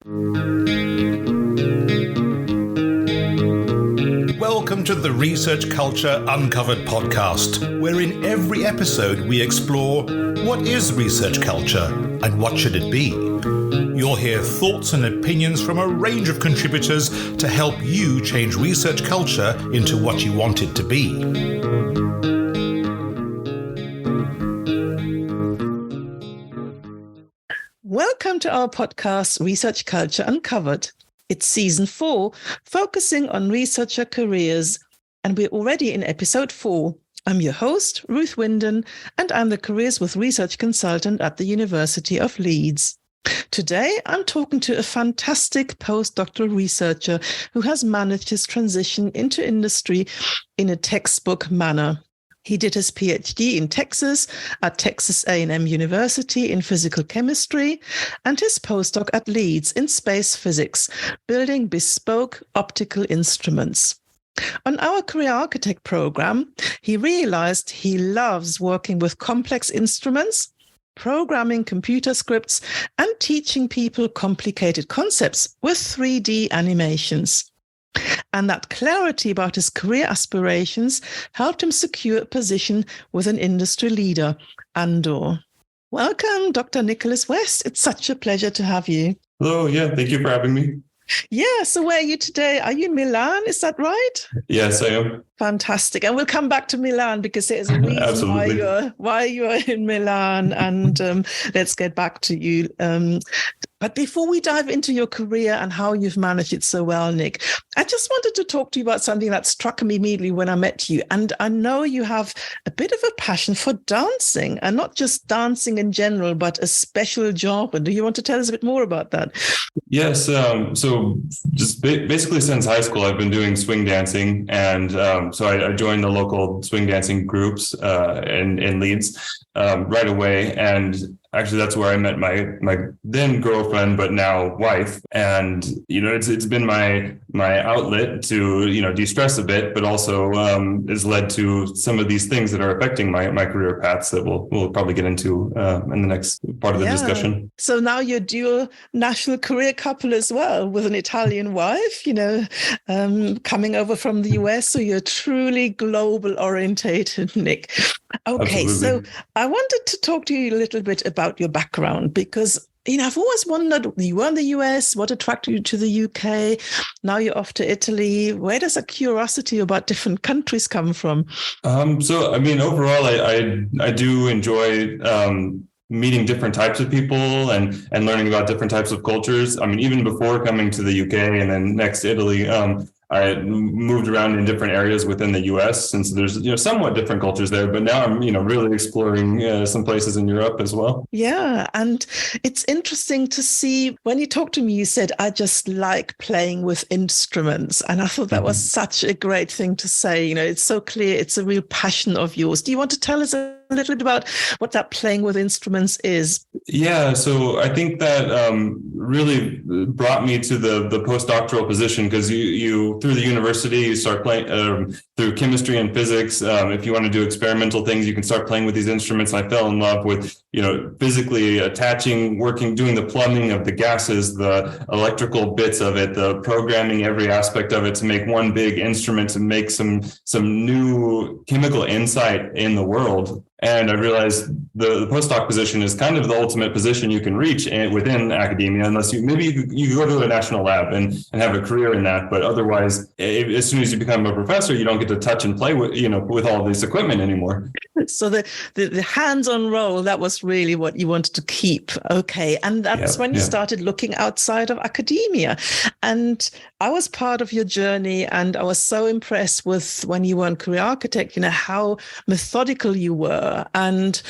Welcome to the Research Culture Uncovered podcast, where in every episode we explore what is research culture and what should it be. You'll hear thoughts and opinions from a range of contributors to help you change research culture into what you want it to be. Welcome to our podcast, Research Culture Uncovered. It's season 4, focusing on researcher careers, and we're already in episode 4. I'm your host, Ruth Winden, and I'm the Careers with Research consultant at the University of Leeds. Today, I'm talking to a fantastic postdoctoral researcher who has managed his transition into industry in a textbook manner. He did his PhD in Texas at Texas A&M University in physical chemistry and his postdoc at Leeds in space physics, building bespoke optical instruments. On our Career Architect program, he realized he loves working with complex instruments, programming computer scripts, and teaching people complicated concepts with 3D animations. And that clarity about his career aspirations helped him secure a position with an industry leader, Andor. Welcome, Dr. Niclas West. It's such a pleasure to have you. Hello, thank you for having me. Yeah, so where are you today? Are you in Milan? Is that right? Yes, I am. Fantastic. And we'll come back to Milan because there's a reason why you're in Milan. And let's get back to you. But before we dive into your career and how you've managed it so well, Nick, I just wanted to talk to you about something that struck me immediately when I met you. And I know you have a bit of a passion for dancing, and not just dancing in general, but a special genre. Do you want to tell us a bit more about that? Yes. So just basically since high school, I've been doing swing dancing. And so I joined the local swing dancing groups in Leeds right away. And actually, that's where I met my then girlfriend, but now wife. And, it's been my outlet to, de-stress a bit, but also has led to some of these things that are affecting my career paths that we'll probably get into in the next part of the discussion. So now you're dual national career couple as well, with an Italian wife, coming over from the US. So you're truly global orientated, Nick. Okay, Absolutely. So I wanted to talk to you a little bit about your background because, I've always wondered, you were in the US, what attracted you to the UK? Now you're off to Italy. Where does a curiosity about different countries come from? Overall, I do enjoy meeting different types of people and learning about different types of cultures. Even before coming to the UK and then next Italy, I moved around in different areas within the US, since there's somewhat different cultures there. But now I'm really exploring some places in Europe as well. Yeah, and it's interesting to see when you talk to me. You said I just like playing with instruments, and I thought that was such a great thing to say. It's so clear. It's a real passion of yours. Do you want to tell us a little bit about what that playing with instruments is? Yeah, so I think that really brought me to the postdoctoral position, because you through the university, you start playing through chemistry and physics. If you want to do experimental things, you can start playing with these instruments. I fell in love with, physically attaching, doing the plumbing of the gases, the electrical bits of it, the programming every aspect of it to make one big instrument, to make some new chemical insight in the world. And I realized the postdoc position is kind of the ultimate position you can reach within academia, unless you go to a national lab and have a career in that. But otherwise, as soon as you become a professor, you don't get to touch and play with all this equipment anymore. So the hands-on role, that was really what you wanted to keep. Okay. And that's when you started looking outside of academia. And I was part of your journey, and I was so impressed with when you were in Career Architect, how methodical you were and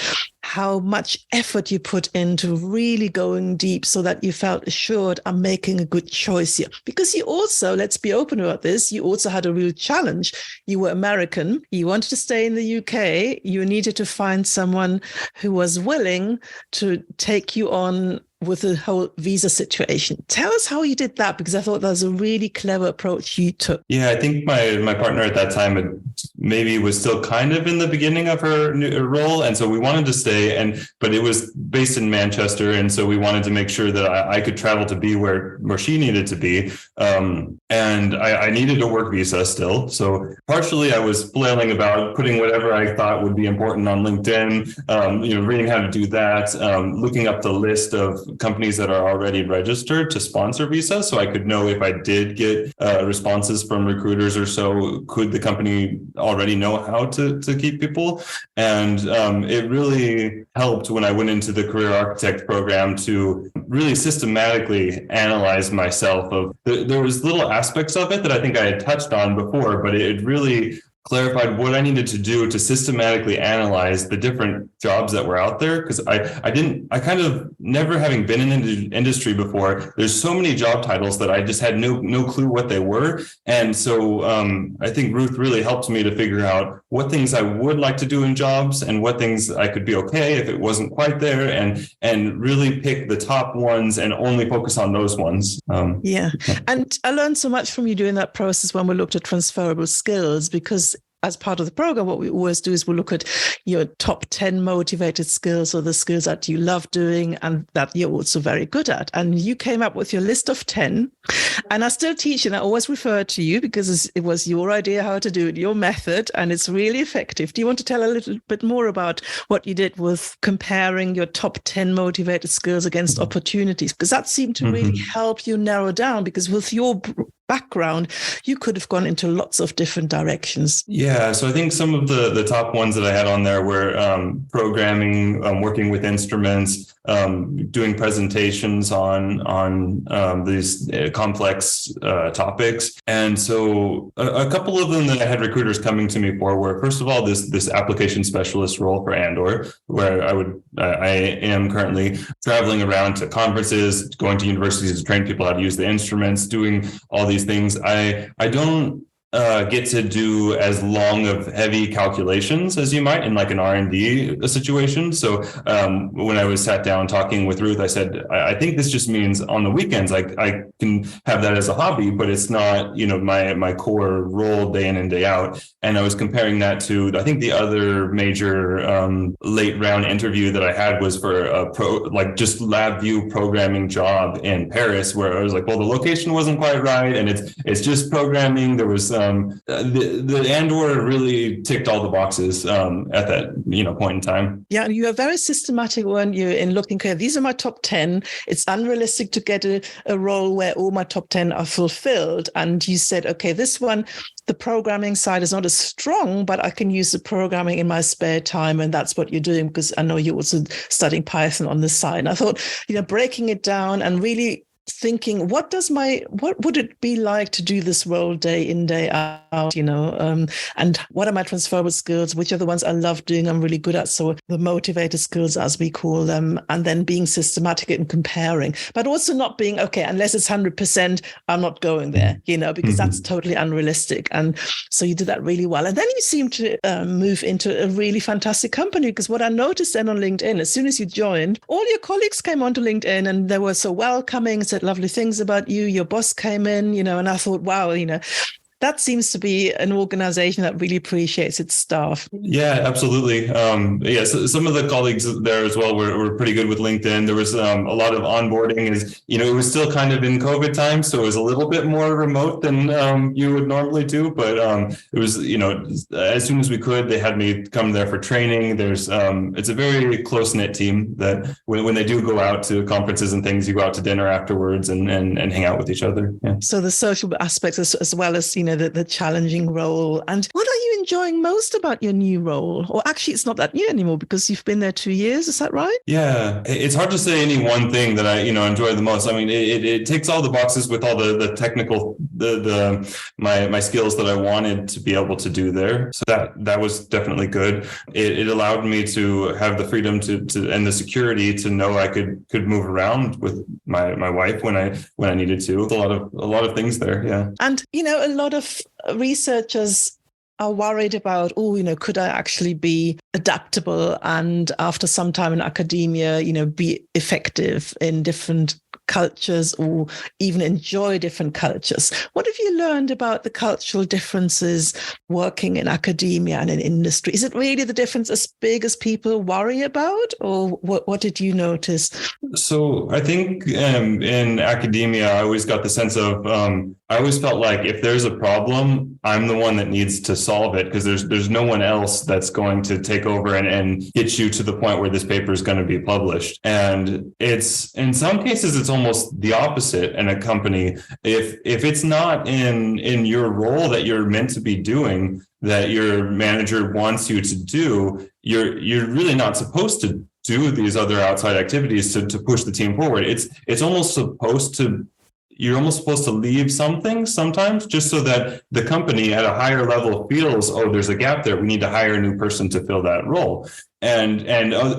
how much effort you put into really going deep so that you felt assured I'm making a good choice here. Because you also, let's be open about this, you also had a real challenge. You were American, you wanted to stay in the UK, you needed to find someone who was willing to take you on with the whole visa situation. Tell us how you did that, because I thought that was a really clever approach you took. Yeah, I think my partner at that time had maybe was still kind of in the beginning of her role. And so we wanted to stay, but it was based in Manchester. And so we wanted to make sure that I could travel to be where she needed to be. And I needed a work visa still. So partially I was flailing about putting whatever I thought would be important on LinkedIn, reading how to do that, looking up the list of companies that are already registered to sponsor visa. So I could know if I did get responses from recruiters or so, could the company already know how to keep people? And it really helped when I went into the career architect program to really systematically analyze myself. There was little aspects of it that I think I had touched on before, but it really clarified what I needed to do to systematically analyze the different jobs that were out there. Because I kind of, never having been in the industry before, there's so many job titles that I just had no clue what they were. And so I think Ruth really helped me to figure out what things I would like to do in jobs and what things I could be okay if it wasn't quite there, and really pick the top ones and only focus on those ones. And I learned so much from you doing that process when we looked at transferable skills, because as part of the program, what we always do is we look at your top 10 motivated skills, or the skills that you love doing and that you're also very good at. And you came up with your list of 10. And I still teach, and I always refer to you because it was your idea how to do it, your method, and it's really effective. Do you want to tell a little bit more about what you did with comparing your top 10 motivated skills against opportunities? Because that seemed to really help you narrow down, because with your background, you could have gone into lots of different directions. Yeah, so I think some of the top ones that I had on there were programming, working with instruments, doing presentations on these complex topics. And so a couple of them that I had recruiters coming to me for were, first of all, this application specialist role for Andor, where I am currently traveling around to conferences, going to universities to train people how to use the instruments, doing all these things. I don't get to do as long of heavy calculations as you might in like an R&D situation. So when I was sat down talking with Ruth, I said, I think this just means on the weekends, I can have that as a hobby, but it's not, my core role day in and day out. And I was comparing that to, I think the other major late round interview that I had was for a just LabVIEW programming job in Paris, where I was like, well, the location wasn't quite right. And it's just programming. There was the Andor really ticked all the boxes at that point in time. Yeah, and you are very systematic, weren't you, in looking, okay, these are my top 10. It's unrealistic to get a role where all my top 10 are fulfilled. And you said, okay, this one, the programming side is not as strong, but I can use the programming in my spare time. And that's what you're doing, because I know you're also studying Python on the side. And I thought, breaking it down and really thinking, what would it be like to do this role day in, day out, and what are my transferable skills? Which are the ones I love doing, I'm really good at? So the motivated skills, as we call them, and then being systematic and comparing, but also not being, okay, unless it's 100%, I'm not going there, because that's totally unrealistic. And so you did that really well. And then you seem to move into a really fantastic company, because what I noticed then on LinkedIn, as soon as you joined, all your colleagues came onto LinkedIn and they were so welcoming, said lovely things about you. Your boss came in, and I thought, wow, that seems to be an organization that really appreciates its staff. Yeah, absolutely. So some of the colleagues there as well were pretty good with LinkedIn. There was a lot of onboarding. It was still kind of in COVID time, so it was a little bit more remote than you would normally do. But it was, as soon as we could, they had me come there for training. It's a very close-knit team that when they do go out to conferences and things, you go out to dinner afterwards and hang out with each other. Yeah. So the social aspects as well as, the challenging role. And what are you enjoying most about your new role? Or actually, it's not that new anymore, because you've been there 2 years. Is that right? Yeah, it's hard to say any one thing that I, enjoy the most. I mean, it ticks all the boxes with all the technical, my skills that I wanted to be able to do there. So that was definitely good. It allowed me to have the freedom to and the security to know I could move around with my wife when I needed to. A lot of things there. Yeah. And, a lot of researchers are worried about, could I actually be adaptable and after some time in academia, be effective in different cultures or even enjoy different cultures. What have you learned about the cultural differences working in academia and in industry? Is it really the difference as big as people worry about, or what did you notice? So I think in academia, I always got the sense of, I always felt like if there's a problem, I'm the one that needs to solve it, because there's no one else that's going to take over and get you to the point where this paper is going to be published. And it's, in some cases, it's almost the opposite in a company. If it's not in your role that you're meant to be doing, that your manager wants you to do, you're really not supposed to do these other outside activities to push the team forward. It's almost supposed to, you're almost supposed to leave something sometimes, just so that the company at a higher level feels, oh, there's a gap there, we need to hire a new person to fill that role. And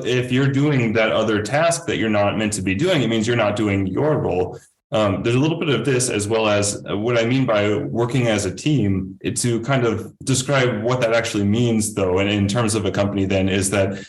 if you're doing that other task that you're not meant to be doing, it means you're not doing your role. There's a little bit of this, as well as what I mean by working as a team. To kind of describe what that actually means, though, and in terms of a company, then is that,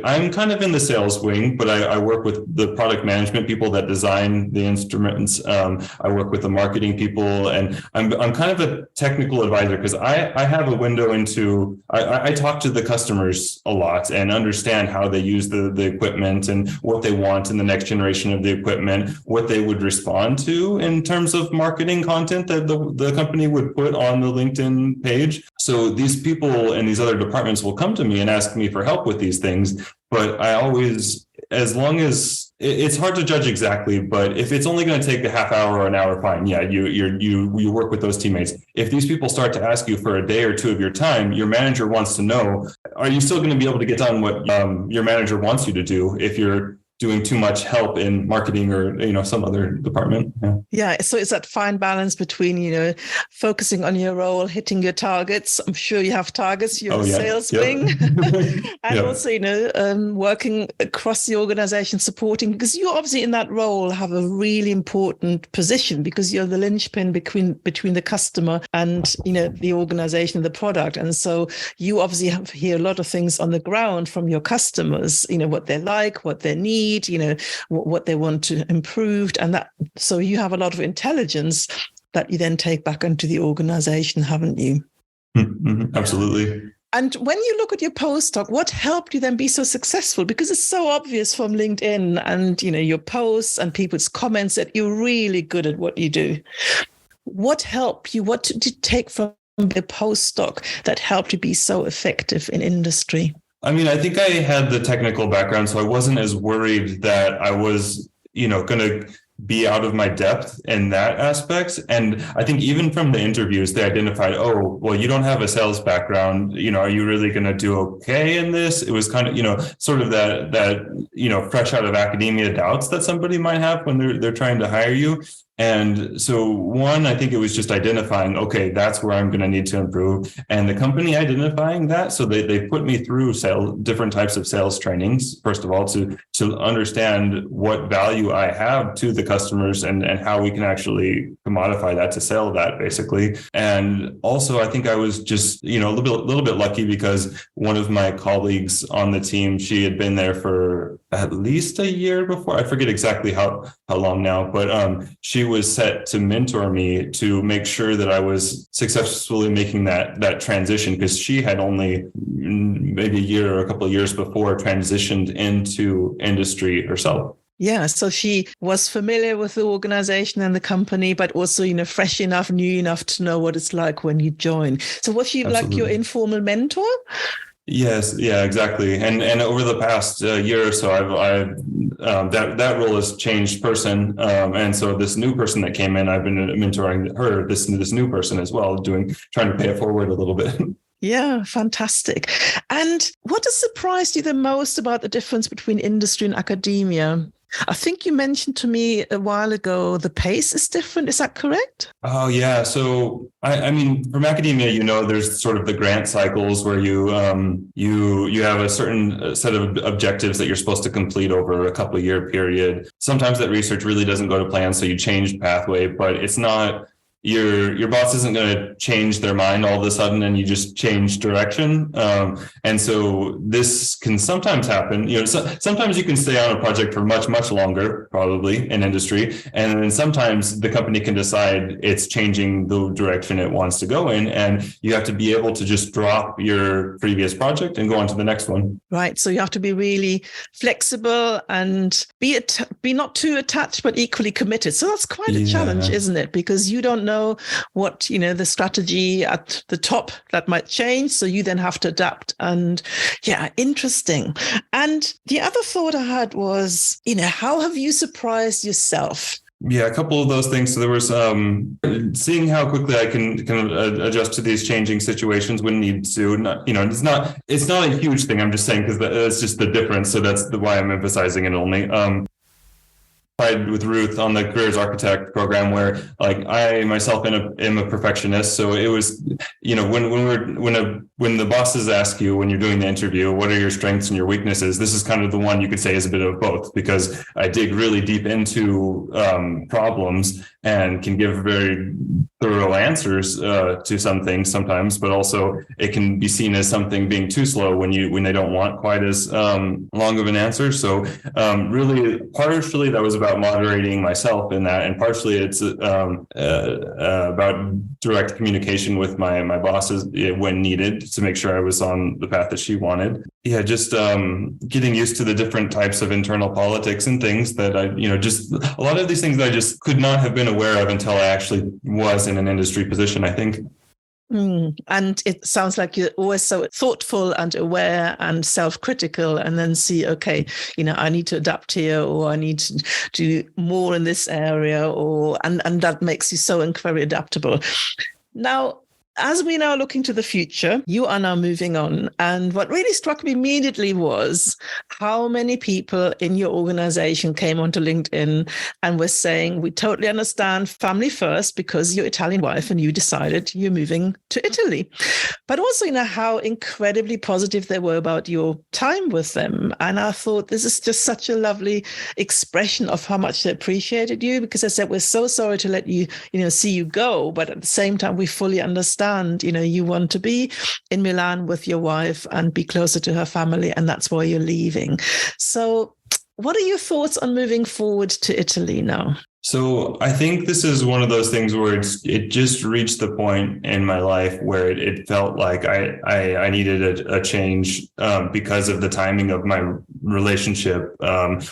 I'm kind of in the sales wing, but I work with the product management people that design the instruments. I work with the marketing people, and I'm kind of a technical advisor, because I have a window into, I talk to the customers a lot and understand how they use the equipment and what they want in the next generation of the equipment, what they would respond to in terms of marketing content that the company would put on the LinkedIn page. So these people in these other departments will come to me and ask me for help with these things. But I always, as long as it's hard to judge exactly, but if it's only going to take a half hour or an hour, fine. Yeah, you work with those teammates. If these people start to ask you for a day or two of your time, your manager wants to know, are you still going to be able to get done what your manager wants you to do if you're doing too much help in marketing or, some other department. Yeah. So it's that fine balance between, focusing on your role, hitting your targets. I'm sure you have targets, you're sales wing, and also, working across the organization, supporting, because you obviously in that role have a really important position, because you're the linchpin between the customer and, the organization, the product. And so you obviously have hear a lot of things on the ground from your customers, what they like, what they need, what they want to improve, and that, so you have a lot of intelligence that you then take back into the organization, haven't you? Mm-hmm. Absolutely. And when you look at your postdoc, what helped you then be so successful? Because it's so obvious from LinkedIn and your posts and people's comments that you're really good at what you do. What helped you? What did you take from the postdoc that helped you be so effective in industry? I mean, I think I had the technical background, so I wasn't as worried that I was, going to be out of my depth in that aspect. And I think even from the interviews, they identified, oh, well, you don't have a sales background. Are you really going to do okay in this? It was kind of, sort of that fresh out of academia doubts that somebody might have when they're trying to hire you. And so one, I think it was just identifying, okay, that's where I'm going to need to improve. And the company identifying that. So they put me through different types of sales trainings, first of all, to understand what value I have to the customers and how we can actually commodify that to sell that, basically. And also, I think I was just, a little bit lucky, because one of my colleagues on the team, she had been there for at least a year before. I forget exactly how long now, but she was set to mentor me to make sure that I was successfully making that transition, because she had only maybe a year or a couple of years before transitioned into industry herself. Yeah, so she was familiar with the organization and the company, but also, fresh enough, new enough to know what it's like when you join. So was she Absolutely. Like your informal mentor? Yes, yeah, exactly. And over the past year or so, I've that role has changed person, and so this new person that came in, I've been mentoring her, this new person as well, trying to pay it forward a little bit. Yeah, fantastic. And what has surprised you the most about the difference between industry and academia? I think you mentioned to me a while ago, the pace is different. Is that correct? Oh, yeah. So, I mean, from academia, there's sort of the grant cycles where you have a certain set of objectives that you're supposed to complete over a couple of year period. Sometimes that research really doesn't go to plan, so you change pathway, but it's not your boss isn't going to change their mind all of a sudden and you just change direction. And so this can sometimes happen. Sometimes you can stay on a project for much, much longer, probably in industry. And then sometimes the company can decide it's changing the direction it wants to go in. And you have to be able to just drop your previous project and go on to the next one. Right. So you have to be really flexible and be not too attached, but equally committed. So that's quite a challenge, isn't it? Because you don't know what, the strategy at the top that might change. So you then have to adapt. And interesting. And the other thought I had was, how have you surprised yourself? Yeah, a couple of those things. So there was seeing how quickly I can adjust to these changing situations when need to. It's not a huge thing. I'm just saying because that's just the difference. So that's why I'm emphasizing it only. With Ruth on the careers architect program, where like I myself am a perfectionist. So it was, when the bosses ask you when you're doing the interview, what are your strengths and your weaknesses? This is kind of the one you could say is a bit of both, because I dig really deep into problems and can give very thorough answers to some things sometimes, but also it can be seen as something being too slow when they don't want quite as long of an answer. So really, partially that was about moderating myself in that, and partially it's about direct communication with my bosses when needed to make sure I was on the path that she wanted. Yeah, just getting used to the different types of internal politics and things that just a lot of these things that I just could not have been aware of until I actually was in an industry position, I think. And it sounds like you're always so thoughtful and aware and self-critical, and then see, okay, I need to adapt here, or I need to do more in this area, and that makes you so incredibly adaptable. Now, as we now look into the future, you are now moving on. And what really struck me immediately was how many people in your organization came onto LinkedIn and were saying, we totally understand family first because your Italian wife and you decided you're moving to Italy. But also, how incredibly positive they were about your time with them. And I thought this is just such a lovely expression of how much they appreciated you, because they said, we're so sorry to let you, see you go. But at the same time, we fully understand, you want to be in Milan with your wife and be closer to her family, and that's why you're leaving. So what are your thoughts on moving forward to Italy now? So I think this is one of those things where it just reached the point in my life where it felt like I needed a change because of the timing of my relationship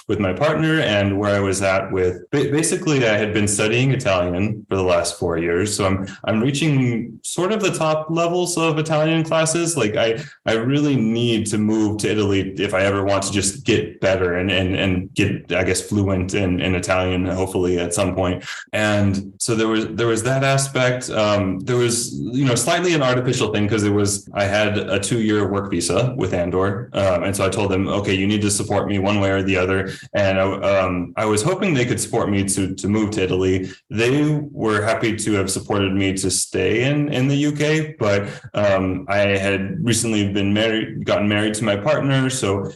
with my partner and where I was at with. Basically, I had been studying Italian for the last 4 years, so I'm reaching sort of the top levels of Italian classes. Like I really need to move to Italy if I ever want to just get better and get, I guess, fluent in Italian, hopefully at some point. And so there was that aspect. There was, slightly an artificial thing because I had a 2-year work visa with Andor. And so I told them, okay, you need to support me one way or the other. And I was hoping they could support me to move to Italy. They were happy to have supported me to stay in the UK, but I had recently gotten married to my partner. So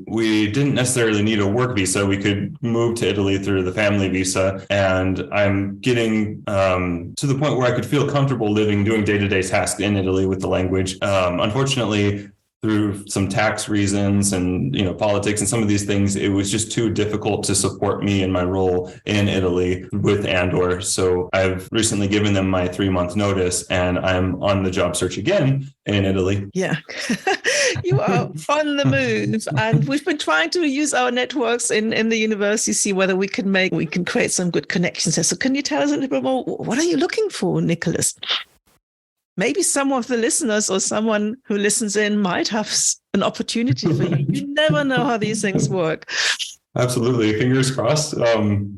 we didn't necessarily need a work visa. We could move to Italy through the family visa. And I'm getting to the point where I could feel comfortable doing day-to-day tasks in Italy with the language. Unfortunately, through some tax reasons and politics and some of these things, it was just too difficult to support me in my role in Italy with Andor. So I've recently given them my 3-month notice, and I'm on the job search again in Italy. Yeah, you are on the move, and we've been trying to use our networks in the university, see whether we can create some good connections there. So can you tell us a little bit more? What are you looking for, Niclas? Maybe some of the listeners or someone who listens in might have an opportunity for you. You never know how these things work. Absolutely. Fingers crossed. So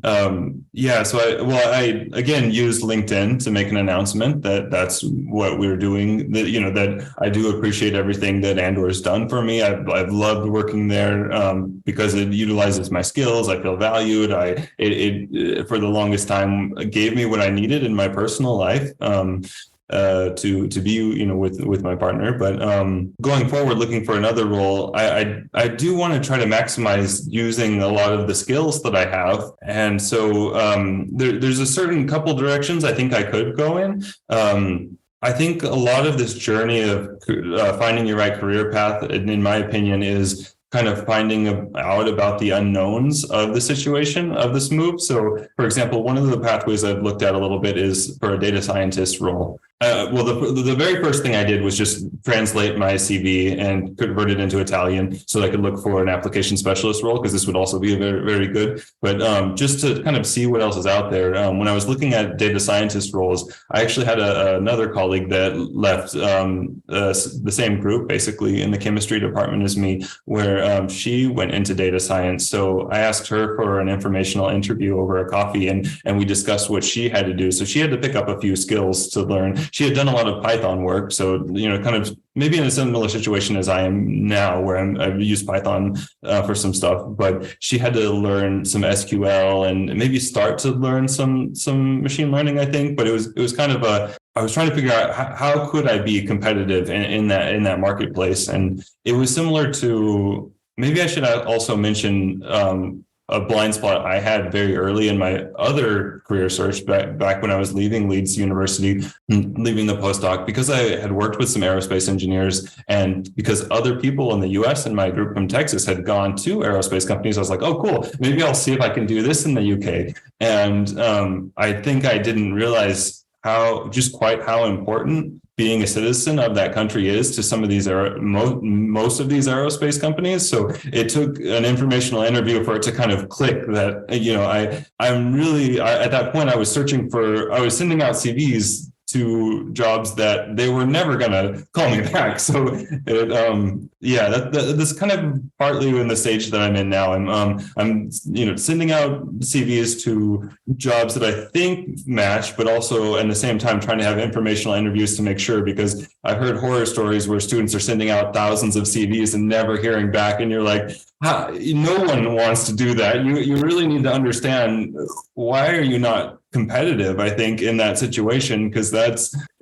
I again used LinkedIn to make an announcement that's what we're doing. That I do appreciate everything that Andor has done for me. I've loved working there because it utilizes my skills. I feel valued. It for the longest time gave me what I needed in my personal life. to be, with my partner. But going forward, looking for another role, I do want to try to maximize using a lot of the skills that I have. And so there's a certain couple directions I think I could go in. I think a lot of this journey of finding your right career path, in my opinion, is kind of finding out about the unknowns of the situation of this move. So, for example, one of the pathways I've looked at a little bit is for a data scientist role. The very first thing I did was just translate my CV and convert it into Italian so that I could look for an application specialist role, because this would also be very, very good. But just to kind of see what else is out there, when I was looking at data scientist roles, I actually had another colleague that left the same group, basically in the chemistry department as me, where she went into data science. So I asked her for an informational interview over a coffee, and we discussed what she had to do. So she had to pick up a few skills to learn. She had done a lot of Python work, so kind of maybe in a similar situation as I am now, where I've used Python for some stuff, but she had to learn some SQL and maybe start to learn some machine learning, I think. But it was kind of I was trying to figure out how could I be competitive in that marketplace, and it was similar to, maybe I should also mention a blind spot I had very early in my other career search back when I was leaving Leeds University, leaving the postdoc, because I had worked with some aerospace engineers, and because other people in the US and my group from Texas had gone to aerospace companies, I was like, oh, cool, maybe I'll see if I can do this in the UK. And I think I didn't realize how important being a citizen of that country is to some of these most of these aerospace companies. So it took an informational interview for it to kind of click that, I'm really, at that point I was sending out CVs to jobs that they were never going to call me back. So that's kind of partly in the stage that I'm in now. I'm sending out CVs to jobs that I think match, but also at the same time trying to have informational interviews to make sure, because I've heard horror stories where students are sending out thousands of CVs and never hearing back, and you're like, no one wants to do that. You really need to understand, why are you not competitive, I think, in that situation, because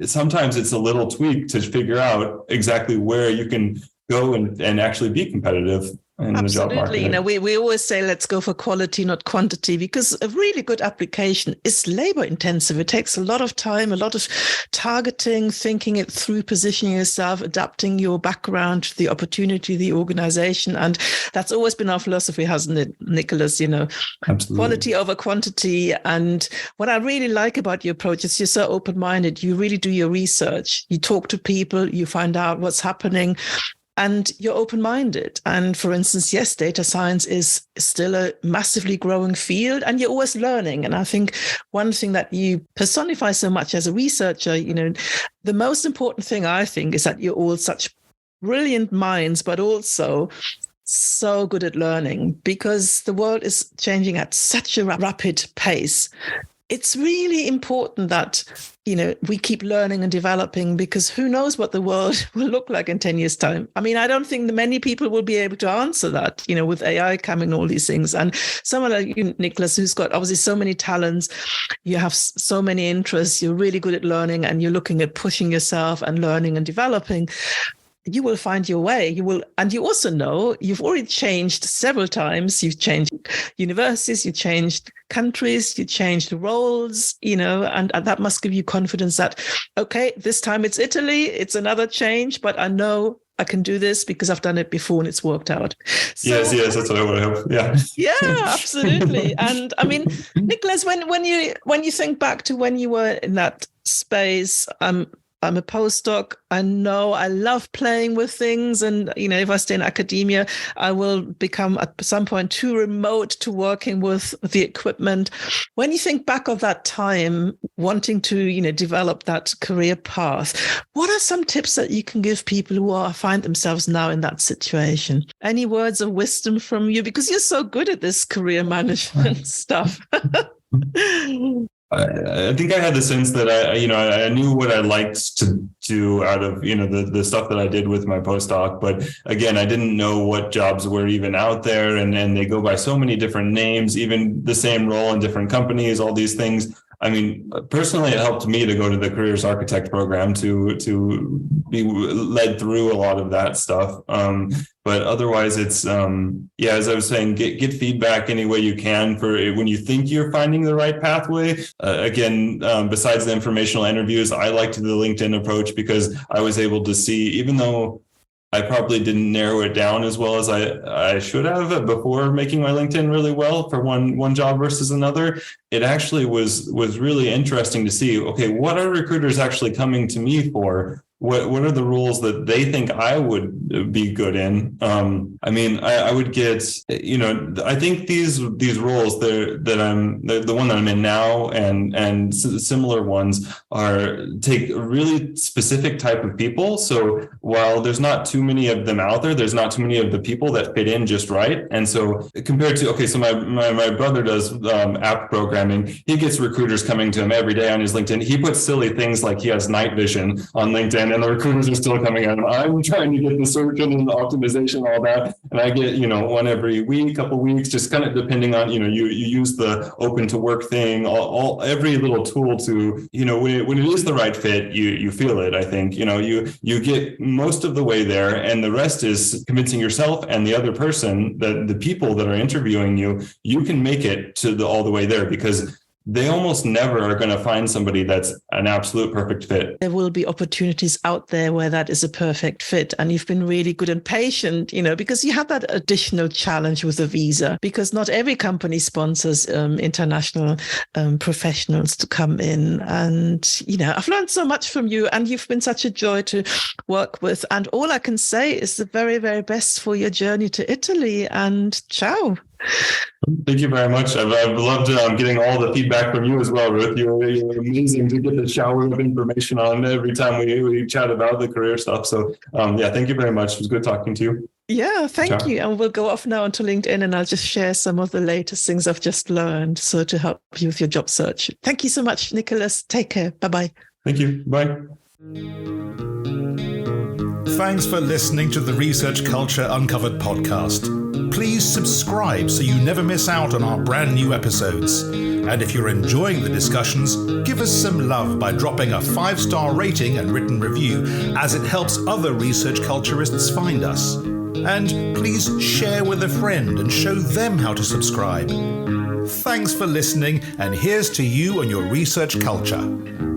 sometimes it's a little tweak to figure out exactly where you can go and actually be competitive in the job market. Absolutely. We always say, let's go for quality, not quantity, because a really good application is labor intensive. It takes a lot of time, a lot of targeting, thinking it through, positioning yourself, adapting your background to the opportunity, the organization. And that's always been our philosophy, hasn't it, Nicholas? Absolutely. Quality over quantity. And what I really like about your approach is you're so open-minded. You really do your research. You talk to people, you find out what's happening, and you're open-minded. And for instance, yes, data science is still a massively growing field, and you're always learning. And I think one thing that you personify so much as a researcher, the most important thing, I think, is that you're all such brilliant minds, but also so good at learning, because the world is changing at such a rapid pace. It's really important that, we keep learning and developing, because who knows what the world will look like in 10 years' time. I mean, I don't think that many people will be able to answer that, with AI coming, all these things. And someone like you, Nicholas, who's got obviously so many talents, you have so many interests, you're really good at learning, and you're looking at pushing yourself and learning and developing, you will find your way. And you also know you've already changed several times. You've changed universities, you changed countries, you changed roles, and that must give you confidence that, okay, this time it's Italy, it's another change, but I know I can do this because I've done it before and it's worked out. So, yes, that's what I want to hope. Yeah. Yeah, absolutely. And I mean, Nicholas, when you think back to when you were in that space, I'm a postdoc. I know I love playing with things. And, if I stay in academia, I will become at some point too remote to working with the equipment. When you think back of that time, wanting to, develop that career path, what are some tips that you can give people who find themselves now in that situation? Any words of wisdom from you? Because you're so good at this career management stuff. I think I had the sense that I knew what I liked to do out of, the stuff that I did with my postdoc. But again, I didn't know what jobs were even out there. And they go by so many different names, even the same role in different companies, all these things. I mean, personally, it helped me to go to the careers architect program to be led through a lot of that stuff. But otherwise, it's, as I was saying, get feedback any way you can for when you think you're finding the right pathway. Besides the informational interviews, I liked the LinkedIn approach because I was able to see, even though I probably didn't narrow it down as well as I should have before making my LinkedIn really well for one job versus another. It actually was really interesting to see, okay, what are recruiters actually coming to me for? What are the roles that they think I would be good in? I would get, I think these roles the one that I'm in now and similar ones take a really specific type of people. So while there's not too many of them out there, there's not too many of the people that fit in just right. And so compared to, so my brother does app programming. He gets recruiters coming to him every day on his LinkedIn. He puts silly things like he has night vision on LinkedIn, and the recruiters are still coming at him. I'm trying to get the search and the optimization, all that. And I get, one every week, couple weeks, just kind of depending on, you use the open to work thing, every little tool to, when it is the right fit, you feel it. I think, you get most of the way there, and the rest is convincing yourself and the other person, the people that are interviewing you can make it to all the way there, because they almost never are going to find somebody that's an absolute perfect fit. There will be opportunities out there where that is a perfect fit. And you've been really good and patient, because you have that additional challenge with a visa, because not every company sponsors international professionals to come in. And, I've learned so much from you, and you've been such a joy to work with. And all I can say is the very, very best for your journey to Italy, and ciao. Thank you very much. I've loved getting all the feedback from you as well, Ruth. You're amazing to get the shower of information on every time we chat about the career stuff. So thank you very much. It was good talking to you. Yeah, thank you. And we'll go off now onto LinkedIn, and I'll just share some of the latest things I've just learned, so to help you with your job search. Thank you so much, Niclas. Take care. Bye-bye. Thank you. Bye. Thanks for listening to the Research Culture Uncovered podcast. Please subscribe so you never miss out on our brand new episodes. And if you're enjoying the discussions, give us some love by dropping a 5-star rating and written review, as it helps other research culturists find us. And please share with a friend and show them how to subscribe. Thanks for listening, and here's to you and your research culture.